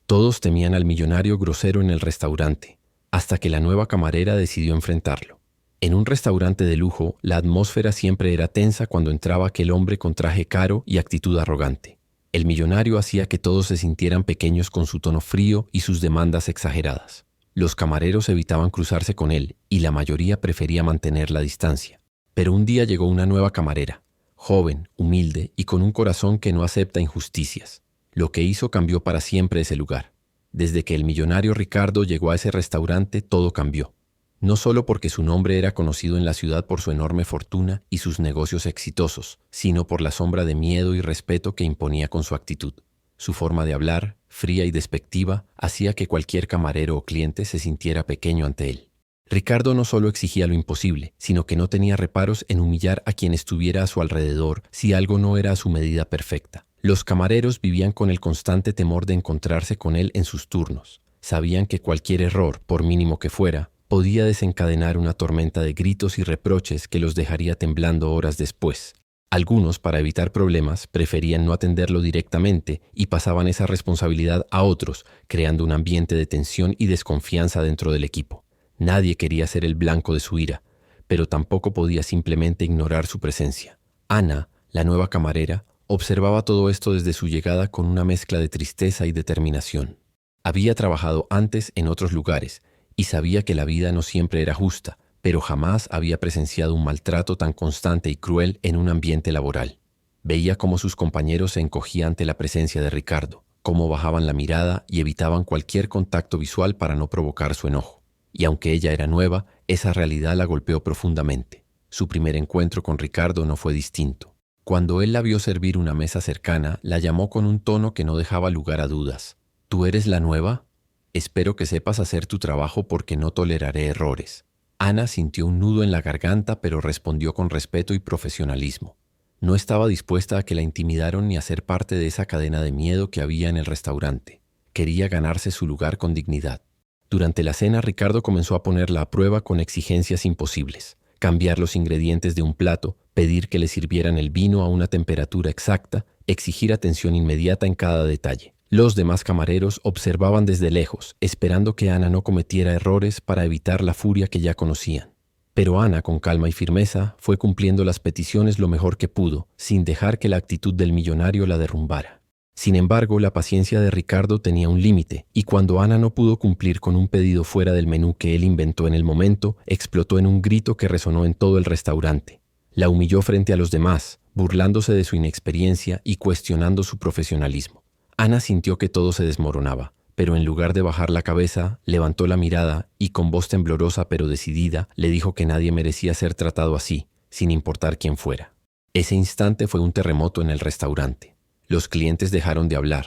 Todos temían al millonario grosero en el restaurante, hasta que la nueva camarera decidió enfrentarlo. En un restaurante de lujo, la atmósfera siempre era tensa cuando entraba aquel hombre con traje caro y actitud arrogante. El millonario hacía que todos se sintieran pequeños con su tono frío y sus demandas exageradas. Los camareros evitaban cruzarse con él y la mayoría prefería mantener la distancia. Pero un día llegó una nueva camarera, joven, humilde y con un corazón que no acepta injusticias. Lo que hizo cambió para siempre ese lugar. Desde que el millonario Ricardo llegó a ese restaurante, todo cambió. No solo porque su nombre era conocido en la ciudad por su enorme fortuna y sus negocios exitosos, sino por la sombra de miedo y respeto que imponía con su actitud. Su forma de hablar, fría y despectiva, hacía que cualquier camarero o cliente se sintiera pequeño ante él. Ricardo no solo exigía lo imposible, sino que no tenía reparos en humillar a quien estuviera a su alrededor si algo no era a su medida perfecta. Los camareros vivían con el constante temor de encontrarse con él en sus turnos. Sabían que cualquier error, por mínimo que fuera, podía desencadenar una tormenta de gritos y reproches que los dejaría temblando horas después. Algunos, para evitar problemas, preferían no atenderlo directamente y pasaban esa responsabilidad a otros, creando un ambiente de tensión y desconfianza dentro del equipo. Nadie quería ser el blanco de su ira, pero tampoco podía simplemente ignorar su presencia. Ana, la nueva camarera, observaba todo esto desde su llegada con una mezcla de tristeza y determinación. Había trabajado antes en otros lugares y sabía que la vida no siempre era justa, pero jamás había presenciado un maltrato tan constante y cruel en un ambiente laboral. Veía cómo sus compañeros se encogían ante la presencia de Ricardo, cómo bajaban la mirada y evitaban cualquier contacto visual para no provocar su enojo. Y aunque ella era nueva, esa realidad la golpeó profundamente. Su primer encuentro con Ricardo no fue distinto. Cuando él la vio servir una mesa cercana, la llamó con un tono que no dejaba lugar a dudas. ¿Tú eres la nueva? Espero que sepas hacer tu trabajo porque no toleraré errores. Ana sintió un nudo en la garganta, pero respondió con respeto y profesionalismo. No estaba dispuesta a que la intimidaran ni a ser parte de esa cadena de miedo que había en el restaurante. Quería ganarse su lugar con dignidad. Durante la cena, Ricardo comenzó a ponerla a prueba con exigencias imposibles. Cambiar los ingredientes de un plato, pedir que le sirvieran el vino a una temperatura exacta, exigir atención inmediata en cada detalle. Los demás camareros observaban desde lejos, esperando que Ana no cometiera errores para evitar la furia que ya conocían. Pero Ana, con calma y firmeza, fue cumpliendo las peticiones lo mejor que pudo, sin dejar que la actitud del millonario la derrumbara. Sin embargo, la paciencia de Ricardo tenía un límite, y cuando Ana no pudo cumplir con un pedido fuera del menú que él inventó en el momento, explotó en un grito que resonó en todo el restaurante. La humilló frente a los demás, burlándose de su inexperiencia y cuestionando su profesionalismo. Ana sintió que todo se desmoronaba, pero en lugar de bajar la cabeza, levantó la mirada y con voz temblorosa pero decidida le dijo que nadie merecía ser tratado así, sin importar quién fuera. Ese instante fue un terremoto en el restaurante. Los clientes dejaron de hablar.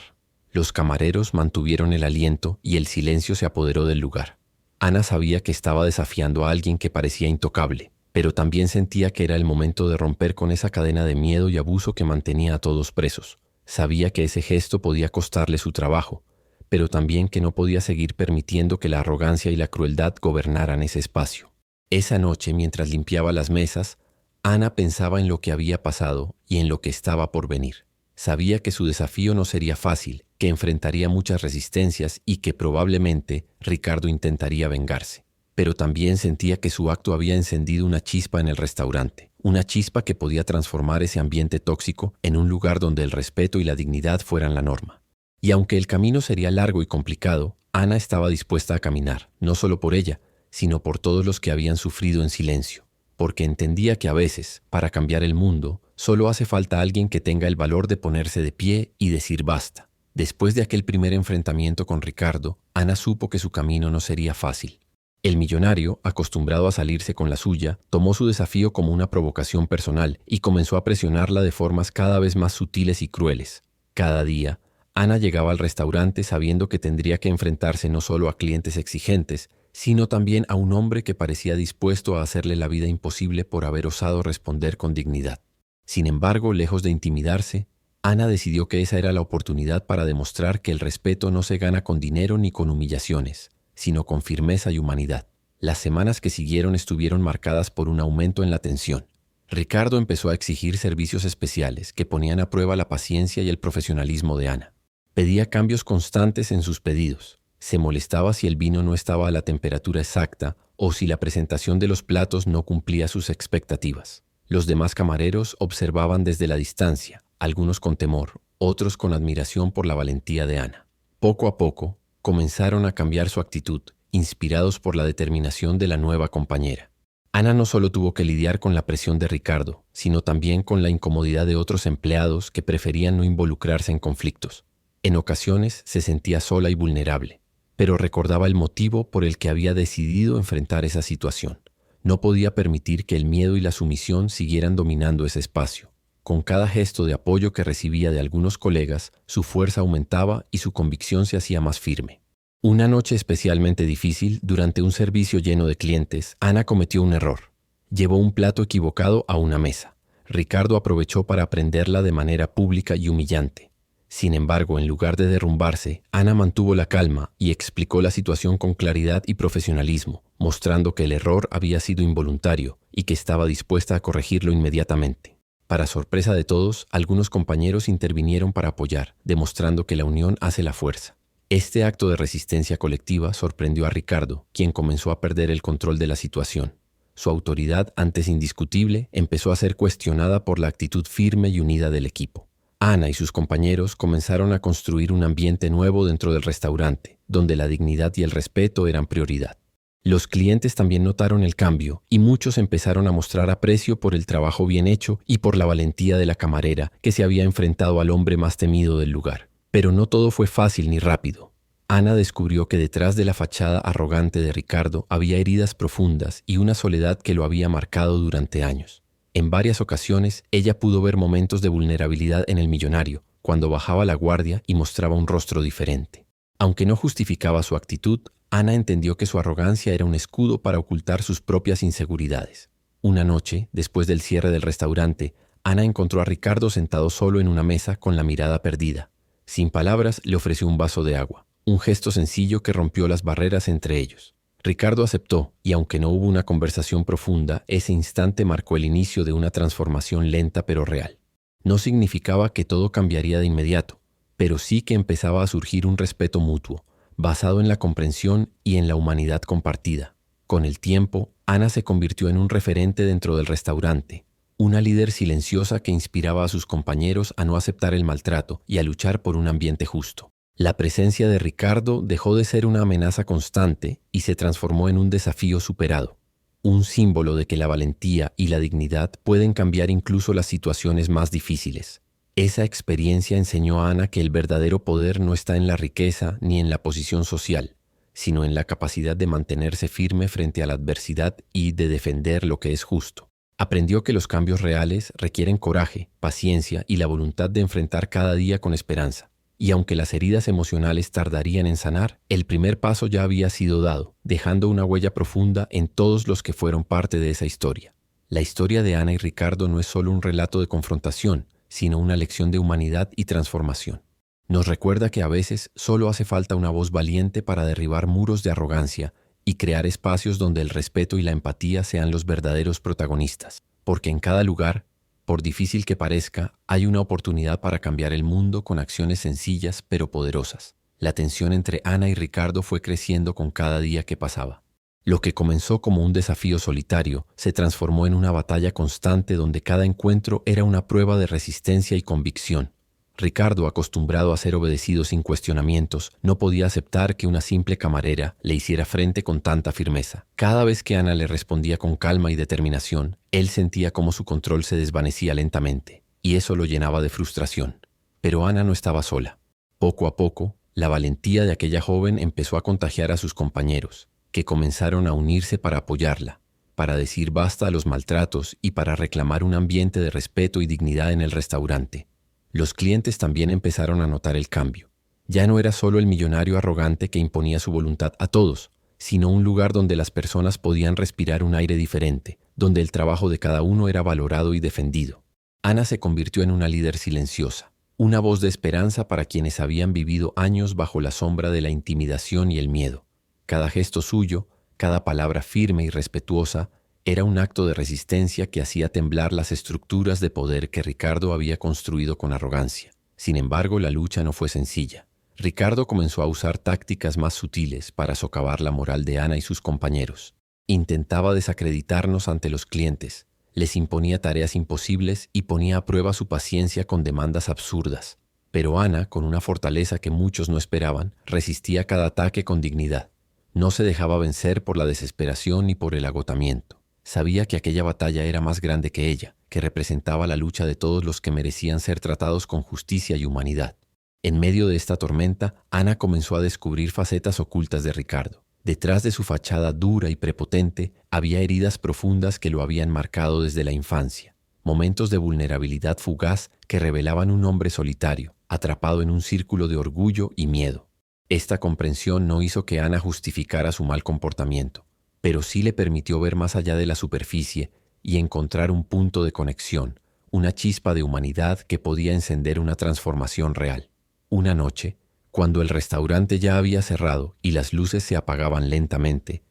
Los camareros mantuvieron el aliento y el silencio se apoderó del lugar. Ana sabía que estaba desafiando a alguien que parecía intocable, pero también sentía que era el momento de romper con esa cadena de miedo y abuso que mantenía a todos presos. Sabía que ese gesto podía costarle su trabajo, pero también que no podía seguir permitiendo que la arrogancia y la crueldad gobernaran ese espacio. Esa noche, mientras limpiaba las mesas, Ana pensaba en lo que había pasado y en lo que estaba por venir. Sabía que su desafío no sería fácil, que enfrentaría muchas resistencias y que probablemente Ricardo intentaría vengarse. Pero también sentía que su acto había encendido una chispa en el restaurante, una chispa que podía transformar ese ambiente tóxico en un lugar donde el respeto y la dignidad fueran la norma. Y aunque el camino sería largo y complicado, Ana estaba dispuesta a caminar, no solo por ella, sino por todos los que habían sufrido en silencio, porque entendía que a veces, para cambiar el mundo, solo hace falta alguien que tenga el valor de ponerse de pie y decir basta. Después de aquel primer enfrentamiento con Ricardo, Ana supo que su camino no sería fácil. El millonario, acostumbrado a salirse con la suya, tomó su desafío como una provocación personal y comenzó a presionarla de formas cada vez más sutiles y crueles. Cada día, Ana llegaba al restaurante sabiendo que tendría que enfrentarse no solo a clientes exigentes, sino también a un hombre que parecía dispuesto a hacerle la vida imposible por haber osado responder con dignidad. Sin embargo, lejos de intimidarse, Ana decidió que esa era la oportunidad para demostrar que el respeto no se gana con dinero ni con humillaciones, sino con firmeza y humanidad. Las semanas que siguieron estuvieron marcadas por un aumento en la tensión. Ricardo empezó a exigir servicios especiales que ponían a prueba la paciencia y el profesionalismo de Ana. Pedía cambios constantes en sus pedidos. Se molestaba si el vino no estaba a la temperatura exacta o si la presentación de los platos no cumplía sus expectativas. Los demás camareros observaban desde la distancia, algunos con temor, otros con admiración por la valentía de Ana. Poco a poco, comenzaron a cambiar su actitud, inspirados por la determinación de la nueva compañera. Ana no solo tuvo que lidiar con la presión de Ricardo, sino también con la incomodidad de otros empleados que preferían no involucrarse en conflictos. En ocasiones se sentía sola y vulnerable, pero recordaba el motivo por el que había decidido enfrentar esa situación. No podía permitir que el miedo y la sumisión siguieran dominando ese espacio. Con cada gesto de apoyo que recibía de algunos colegas, su fuerza aumentaba y su convicción se hacía más firme. Una noche especialmente difícil, durante un servicio lleno de clientes, Ana cometió un error. Llevó un plato equivocado a una mesa. Ricardo aprovechó para prenderla de manera pública y humillante. Sin embargo, en lugar de derrumbarse, Ana mantuvo la calma y explicó la situación con claridad y profesionalismo, mostrando que el error había sido involuntario y que estaba dispuesta a corregirlo inmediatamente. Para sorpresa de todos, algunos compañeros intervinieron para apoyar, demostrando que la unión hace la fuerza. Este acto de resistencia colectiva sorprendió a Ricardo, quien comenzó a perder el control de la situación. Su autoridad, antes indiscutible, empezó a ser cuestionada por la actitud firme y unida del equipo. Ana y sus compañeros comenzaron a construir un ambiente nuevo dentro del restaurante, donde la dignidad y el respeto eran prioridad. Los clientes también notaron el cambio y muchos empezaron a mostrar aprecio por el trabajo bien hecho y por la valentía de la camarera que se había enfrentado al hombre más temido del lugar. Pero no todo fue fácil ni rápido. Ana descubrió que detrás de la fachada arrogante de Ricardo había heridas profundas y una soledad que lo había marcado durante años. En varias ocasiones, ella pudo ver momentos de vulnerabilidad en el millonario, cuando bajaba la guardia y mostraba un rostro diferente. Aunque no justificaba su actitud, Ana entendió que su arrogancia era un escudo para ocultar sus propias inseguridades. Una noche, después del cierre del restaurante, Ana encontró a Ricardo sentado solo en una mesa con la mirada perdida. Sin palabras, le ofreció un vaso de agua, un gesto sencillo que rompió las barreras entre ellos. Ricardo aceptó, y aunque no hubo una conversación profunda, ese instante marcó el inicio de una transformación lenta pero real. No significaba que todo cambiaría de inmediato, pero sí que empezaba a surgir un respeto mutuo, basado en la comprensión y en la humanidad compartida. Con el tiempo, Ana se convirtió en un referente dentro del restaurante, una líder silenciosa que inspiraba a sus compañeros a no aceptar el maltrato y a luchar por un ambiente justo. La presencia de Ricardo dejó de ser una amenaza constante y se transformó en un desafío superado, un símbolo de que la valentía y la dignidad pueden cambiar incluso las situaciones más difíciles. Esa experiencia enseñó a Ana que el verdadero poder no está en la riqueza ni en la posición social, sino en la capacidad de mantenerse firme frente a la adversidad y de defender lo que es justo. Aprendió que los cambios reales requieren coraje, paciencia y la voluntad de enfrentar cada día con esperanza. Y aunque las heridas emocionales tardarían en sanar, el primer paso ya había sido dado, dejando una huella profunda en todos los que fueron parte de esa historia. La historia de Ana y Ricardo no es solo un relato de confrontación, sino una lección de humanidad y transformación. Nos recuerda que a veces solo hace falta una voz valiente para derribar muros de arrogancia y crear espacios donde el respeto y la empatía sean los verdaderos protagonistas, porque en cada lugar, por difícil que parezca, hay una oportunidad para cambiar el mundo con acciones sencillas pero poderosas. La tensión entre Ana y Ricardo fue creciendo con cada día que pasaba. Lo que comenzó como un desafío solitario se transformó en una batalla constante donde cada encuentro era una prueba de resistencia y convicción. Ricardo, acostumbrado a ser obedecido sin cuestionamientos, no podía aceptar que una simple camarera le hiciera frente con tanta firmeza. Cada vez que Ana le respondía con calma y determinación, él sentía cómo su control se desvanecía lentamente, y eso lo llenaba de frustración. Pero Ana no estaba sola. Poco a poco, la valentía de aquella joven empezó a contagiar a sus compañeros, que comenzaron a unirse para apoyarla, para decir basta a los maltratos y para reclamar un ambiente de respeto y dignidad en el restaurante. Los clientes también empezaron a notar el cambio. Ya no era solo el millonario arrogante que imponía su voluntad a todos, sino un lugar donde las personas podían respirar un aire diferente, donde el trabajo de cada uno era valorado y defendido. Ana se convirtió en una líder silenciosa, una voz de esperanza para quienes habían vivido años bajo la sombra de la intimidación y el miedo. Cada gesto suyo, cada palabra firme y respetuosa, era un acto de resistencia que hacía temblar las estructuras de poder que Ricardo había construido con arrogancia. Sin embargo, la lucha no fue sencilla. Ricardo comenzó a usar tácticas más sutiles para socavar la moral de Ana y sus compañeros. Intentaba desacreditarnos ante los clientes, les imponía tareas imposibles y ponía a prueba su paciencia con demandas absurdas. Pero Ana, con una fortaleza que muchos no esperaban, resistía cada ataque con dignidad. No se dejaba vencer por la desesperación ni por el agotamiento. Sabía que aquella batalla era más grande que ella, que representaba la lucha de todos los que merecían ser tratados con justicia y humanidad. En medio de esta tormenta, Ana comenzó a descubrir facetas ocultas de Ricardo. Detrás de su fachada dura y prepotente, había heridas profundas que lo habían marcado desde la infancia. Momentos de vulnerabilidad fugaz que revelaban un hombre solitario, atrapado en un círculo de orgullo y miedo. Esta comprensión no hizo que Ana justificara su mal comportamiento, pero sí le permitió ver más allá de la superficie y encontrar un punto de conexión, una chispa de humanidad que podía encender una transformación real. Una noche, cuando el restaurante ya había cerrado y las luces se apagaban lentamente,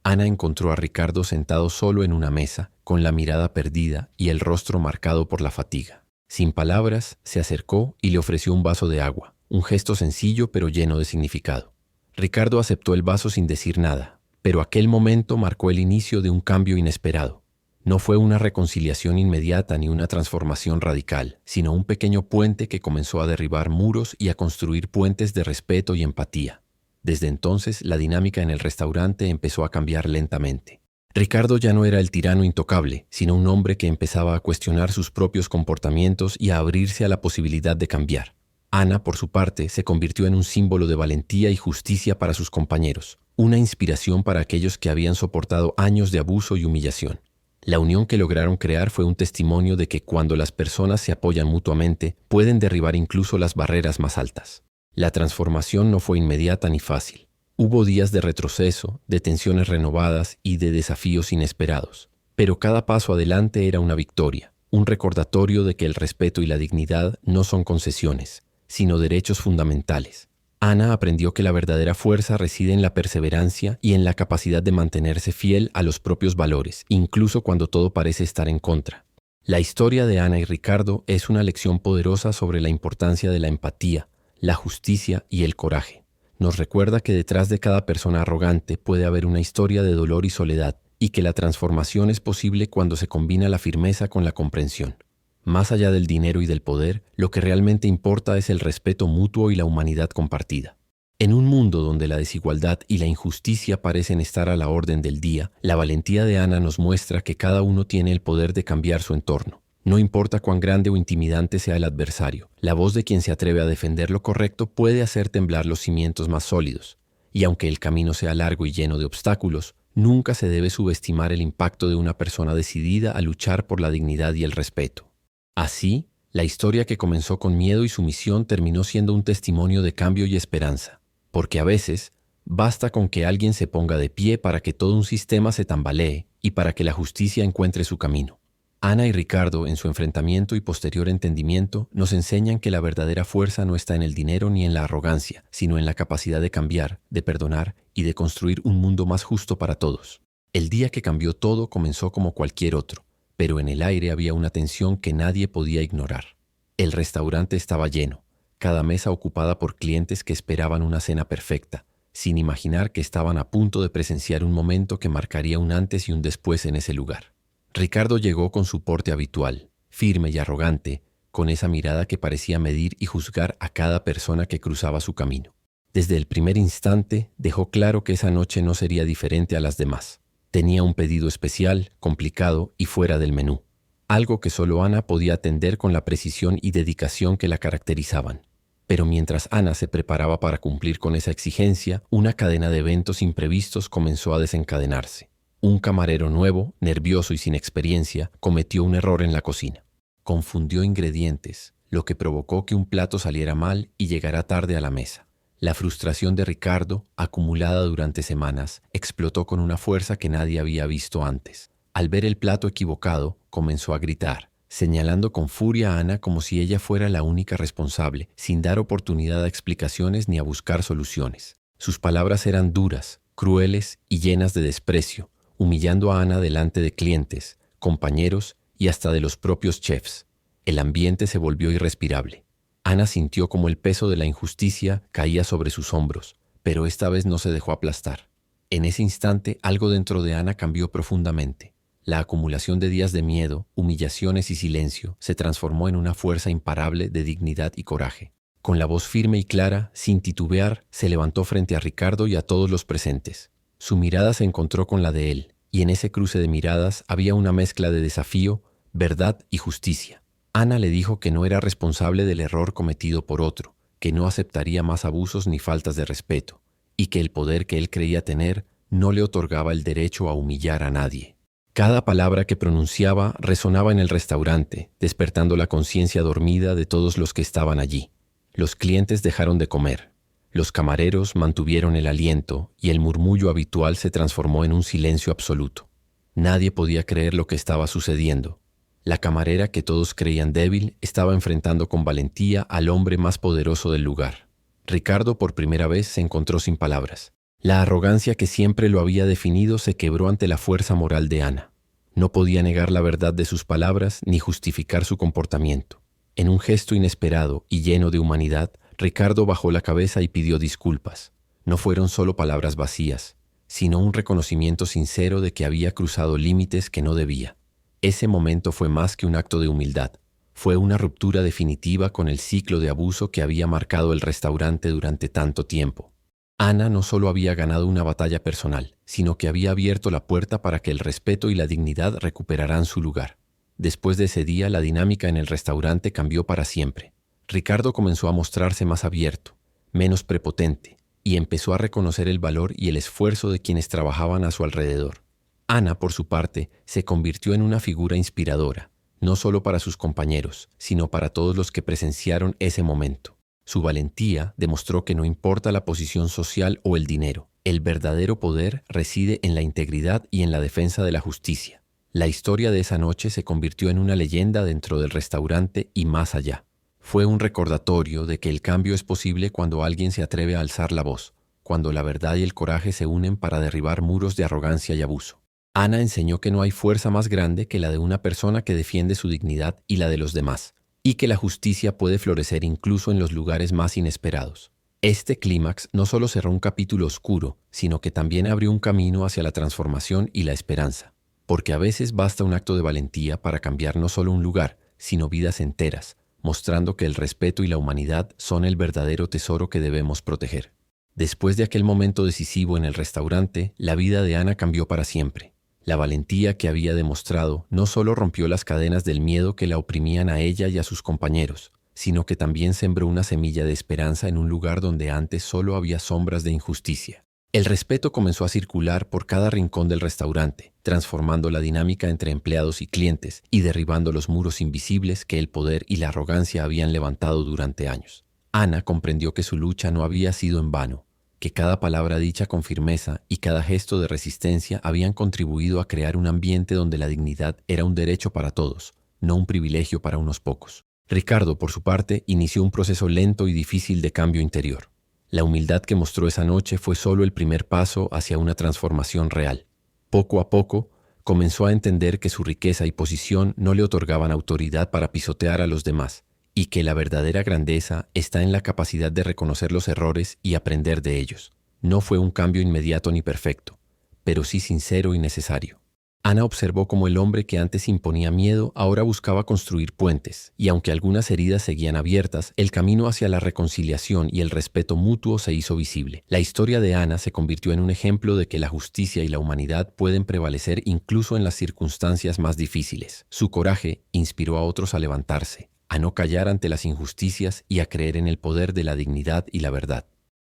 Ana encontró a Ricardo sentado solo en una mesa, con la mirada perdida y el rostro marcado por la fatiga. Sin palabras, se acercó y le ofreció un vaso de agua, un gesto sencillo pero lleno de significado. Ricardo aceptó el vaso sin decir nada, pero aquel momento marcó el inicio de un cambio inesperado. No fue una reconciliación inmediata ni una transformación radical, sino un pequeño puente que comenzó a derribar muros y a construir puentes de respeto y empatía. Desde entonces, la dinámica en el restaurante empezó a cambiar lentamente. Ricardo ya no era el tirano intocable, sino un hombre que empezaba a cuestionar sus propios comportamientos y a abrirse a la posibilidad de cambiar. Ana, por su parte, se convirtió en un símbolo de valentía y justicia para sus compañeros, una inspiración para aquellos que habían soportado años de abuso y humillación. La unión que lograron crear fue un testimonio de que cuando las personas se apoyan mutuamente, pueden derribar incluso las barreras más altas. La transformación no fue inmediata ni fácil. Hubo días de retroceso, de tensiones renovadas y de desafíos inesperados. Pero cada paso adelante era una victoria, un recordatorio de que el respeto y la dignidad no son concesiones, sino derechos fundamentales. Ana aprendió que la verdadera fuerza reside en la perseverancia y en la capacidad de mantenerse fiel a los propios valores, incluso cuando todo parece estar en contra. La historia de Ana y Ricardo es una lección poderosa sobre la importancia de la empatía, la justicia y el coraje. Nos recuerda que detrás de cada persona arrogante puede haber una historia de dolor y soledad, y que la transformación es posible cuando se combina la firmeza con la comprensión. Más allá del dinero y del poder, lo que realmente importa es el respeto mutuo y la humanidad compartida. En un mundo donde la desigualdad y la injusticia parecen estar a la orden del día, la valentía de Ana nos muestra que cada uno tiene el poder de cambiar su entorno. No importa cuán grande o intimidante sea el adversario, la voz de quien se atreve a defender lo correcto puede hacer temblar los cimientos más sólidos. Y aunque el camino sea largo y lleno de obstáculos, nunca se debe subestimar el impacto de una persona decidida a luchar por la dignidad y el respeto. Así, la historia que comenzó con miedo y sumisión terminó siendo un testimonio de cambio y esperanza, porque a veces basta con que alguien se ponga de pie para que todo un sistema se tambalee y para que la justicia encuentre su camino. Ana y Ricardo, en su enfrentamiento y posterior entendimiento, nos enseñan que la verdadera fuerza no está en el dinero ni en la arrogancia, sino en la capacidad de cambiar, de perdonar y de construir un mundo más justo para todos. El día que cambió todo comenzó como cualquier otro, pero en el aire había una tensión que nadie podía ignorar. El restaurante estaba lleno, cada mesa ocupada por clientes que esperaban una cena perfecta, sin imaginar que estaban a punto de presenciar un momento que marcaría un antes y un después en ese lugar. Ricardo llegó con su porte habitual, firme y arrogante, con esa mirada que parecía medir y juzgar a cada persona que cruzaba su camino. Desde el primer instante dejó claro que esa noche no sería diferente a las demás. Tenía un pedido especial, complicado y fuera del menú, algo que solo Ana podía atender con la precisión y dedicación que la caracterizaban. Pero mientras Ana se preparaba para cumplir con esa exigencia, una cadena de eventos imprevistos comenzó a desencadenarse. Un camarero nuevo, nervioso y sin experiencia, cometió un error en la cocina. Confundió ingredientes, lo que provocó que un plato saliera mal y llegara tarde a la mesa. La frustración de Ricardo, acumulada durante semanas, explotó con una fuerza que nadie había visto antes. Al ver el plato equivocado, comenzó a gritar, señalando con furia a Ana como si ella fuera la única responsable, sin dar oportunidad a explicaciones ni a buscar soluciones. Sus palabras eran duras, crueles y llenas de desprecio, humillando a Ana delante de clientes, compañeros y hasta de los propios chefs. El ambiente se volvió irrespirable. Ana sintió como el peso de la injusticia caía sobre sus hombros, pero esta vez no se dejó aplastar. En ese instante algo dentro de Ana cambió profundamente. La acumulación de días de miedo, humillaciones y silencio se transformó en una fuerza imparable de dignidad y coraje. Con la voz firme y clara, sin titubear, se levantó frente a Ricardo y a todos los presentes. Su mirada se encontró con la de él, y en ese cruce de miradas había una mezcla de desafío, verdad y justicia. Ana le dijo que no era responsable del error cometido por otro, que no aceptaría más abusos ni faltas de respeto, y que el poder que él creía tener no le otorgaba el derecho a humillar a nadie. Cada palabra que pronunciaba resonaba en el restaurante, despertando la conciencia dormida de todos los que estaban allí. Los clientes dejaron de comer, los camareros mantuvieron el aliento y el murmullo habitual se transformó en un silencio absoluto. Nadie podía creer lo que estaba sucediendo. La camarera que todos creían débil estaba enfrentando con valentía al hombre más poderoso del lugar. Ricardo por primera vez se encontró sin palabras. La arrogancia que siempre lo había definido se quebró ante la fuerza moral de Ana. No podía negar la verdad de sus palabras ni justificar su comportamiento. En un gesto inesperado y lleno de humanidad, Ricardo bajó la cabeza y pidió disculpas. No fueron solo palabras vacías, sino un reconocimiento sincero de que había cruzado límites que no debía. Ese momento fue más que un acto de humildad. Fue una ruptura definitiva con el ciclo de abuso que había marcado el restaurante durante tanto tiempo. Ana no solo había ganado una batalla personal, sino que había abierto la puerta para que el respeto y la dignidad recuperaran su lugar. Después de ese día, la dinámica en el restaurante cambió para siempre. Ricardo comenzó a mostrarse más abierto, menos prepotente, y empezó a reconocer el valor y el esfuerzo de quienes trabajaban a su alrededor. Ana, por su parte, se convirtió en una figura inspiradora, no solo para sus compañeros, sino para todos los que presenciaron ese momento. Su valentía demostró que no importa la posición social o el dinero, el verdadero poder reside en la integridad y en la defensa de la justicia. La historia de esa noche se convirtió en una leyenda dentro del restaurante y más allá. Fue un recordatorio de que el cambio es posible cuando alguien se atreve a alzar la voz, cuando la verdad y el coraje se unen para derribar muros de arrogancia y abuso. Ana enseñó que no hay fuerza más grande que la de una persona que defiende su dignidad y la de los demás, y que la justicia puede florecer incluso en los lugares más inesperados. Este clímax no solo cerró un capítulo oscuro, sino que también abrió un camino hacia la transformación y la esperanza. Porque a veces basta un acto de valentía para cambiar no solo un lugar, sino vidas enteras, mostrando que el respeto y la humanidad son el verdadero tesoro que debemos proteger. Después de aquel momento decisivo en el restaurante, la vida de Ana cambió para siempre. La valentía que había demostrado no solo rompió las cadenas del miedo que la oprimían a ella y a sus compañeros, sino que también sembró una semilla de esperanza en un lugar donde antes solo había sombras de injusticia. El respeto comenzó a circular por cada rincón del restaurante, transformando la dinámica entre empleados y clientes y derribando los muros invisibles que el poder y la arrogancia habían levantado durante años. Ana comprendió que su lucha no había sido en vano, que cada palabra dicha con firmeza y cada gesto de resistencia habían contribuido a crear un ambiente donde la dignidad era un derecho para todos, no un privilegio para unos pocos. Ricardo, por su parte, inició un proceso lento y difícil de cambio interior. La humildad que mostró esa noche fue solo el primer paso hacia una transformación real. Poco a poco, comenzó a entender que su riqueza y posición no le otorgaban autoridad para pisotear a los demás, y que la verdadera grandeza está en la capacidad de reconocer los errores y aprender de ellos. No fue un cambio inmediato ni perfecto, pero sí sincero y necesario. Ana observó cómo el hombre que antes imponía miedo ahora buscaba construir puentes, y aunque algunas heridas seguían abiertas, el camino hacia la reconciliación y el respeto mutuo se hizo visible. La historia de Ana se convirtió en un ejemplo de que la justicia y la humanidad pueden prevalecer incluso en las circunstancias más difíciles. Su coraje inspiró a otros a levantarse, a no callar ante las injusticias y a creer en el poder de la dignidad y la verdad.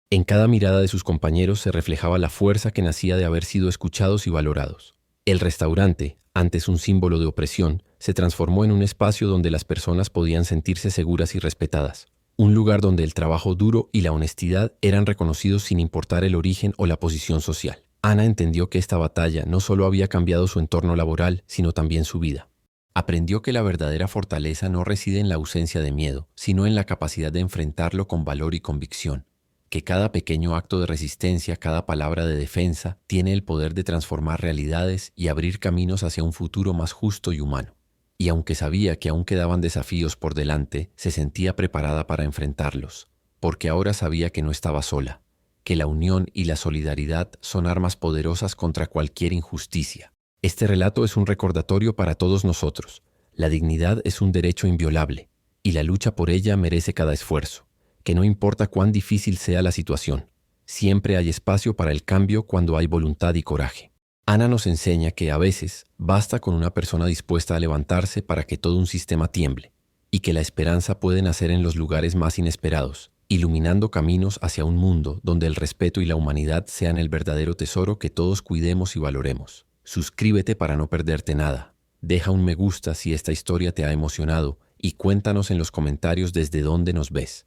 En cada mirada de sus compañeros se reflejaba la fuerza que nacía de haber sido escuchados y valorados. El restaurante, antes un símbolo de opresión, se transformó en un espacio donde las personas podían sentirse seguras y respetadas. Un lugar donde el trabajo duro y la honestidad eran reconocidos sin importar el origen o la posición social. Ana entendió que esta batalla no solo había cambiado su entorno laboral, sino también su vida. Aprendió que la verdadera fortaleza no reside en la ausencia de miedo, sino en la capacidad de enfrentarlo con valor y convicción. Que cada pequeño acto de resistencia, cada palabra de defensa, tiene el poder de transformar realidades y abrir caminos hacia un futuro más justo y humano. y aunque sabía que aún quedaban desafíos por delante, se sentía preparada para enfrentarlos, porque ahora sabía que no estaba sola, que la unión y la solidaridad son armas poderosas contra cualquier injusticia. Este relato es un recordatorio para todos nosotros. La dignidad es un derecho inviolable, y la lucha por ella merece cada esfuerzo, que no importa cuán difícil sea la situación. Siempre hay espacio para el cambio cuando hay voluntad y coraje. Ana nos enseña que a veces basta con una persona dispuesta a levantarse para que todo un sistema tiemble, y que la esperanza puede nacer en los lugares más inesperados, iluminando caminos hacia un mundo donde el respeto y la humanidad sean el verdadero tesoro que todos cuidemos y valoremos. Suscríbete para no perderte nada. Deja un me gusta si esta historia te ha emocionado y cuéntanos en los comentarios desde dónde nos ves.